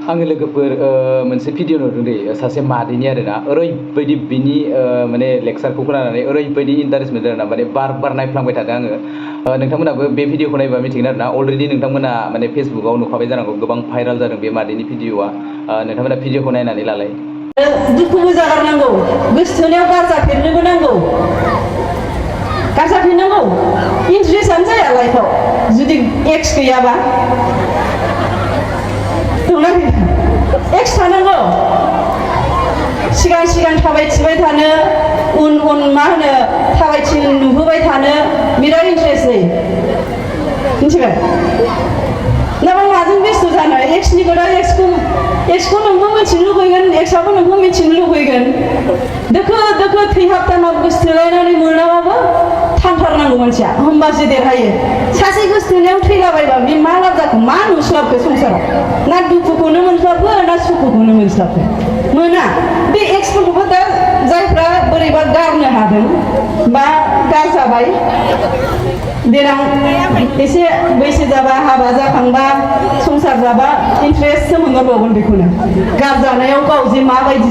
आङो लोगोफोर मोनसे भिडिअ नुदों दे सासे मादैनि आरोना ओरैबायदि बिनि माने लेक्सारखौ खोनानानै ओरैबायदि इन्टारेस्ट मोनदों आरोना माने बार बार नायफ्लांबाय थादों आङो नोंथांमोनाबो बे भिडिअखौ नायबा मिथिगोन आरोना अलरेडि नोंथांमोना माने फेसबुकाव नुखाबाय जानांगौ गोबां भाइराल जादों बे मादैनि भिडिअआ नोंथांमोना भिडिअखौ नायनानै लालाय दुखुबो जागारनांगौ गोसोथोनायाव गारजा फेरनोबो नांगौ गारजा फेरनांगौ इन्ट्रेस्टआनो जाया लाइफआव जुदि एक्स गैयाबा एक्स थानांगौ सिगां सिगां थाबायथिबाय थानो उन उन मा होनो थाबायथि नुहोबाय थानो बिराद इन्ट्रेस्ट जायो मिथिबाय नों माजों बेस्थ' जानो एक्सनिखौ दा एक्सखौ नोंबो मिथिनो लुबैगोन एक्सआबो नोंखौ मिथिनो लुबैगोन दोखो दोखो थैहाबथानाव गोसोथोलायनानै मोनाबाबो थांथारनांगौ मानसिया होमबासो देरहायो सासे गोसोथोनायाव थैलाबायबा बे मा लाब जाखो मा नुस्लाबखो संसाराव ना दुखुखौनो मोनस्लाबखो ना सुखुखौनो मोनस्लाबखो मोना बे एक्सफोरखौबो दा जायफ्रा बोरैबा गारनो हादों बा गारजाबाय देनां एसे बैसो जाबा हाबा जाखांबा संसार जाबा इन्ट्रेस्ट मोनगोरबावगोन बेखौनो गारजानायाव गाव जे माबायदि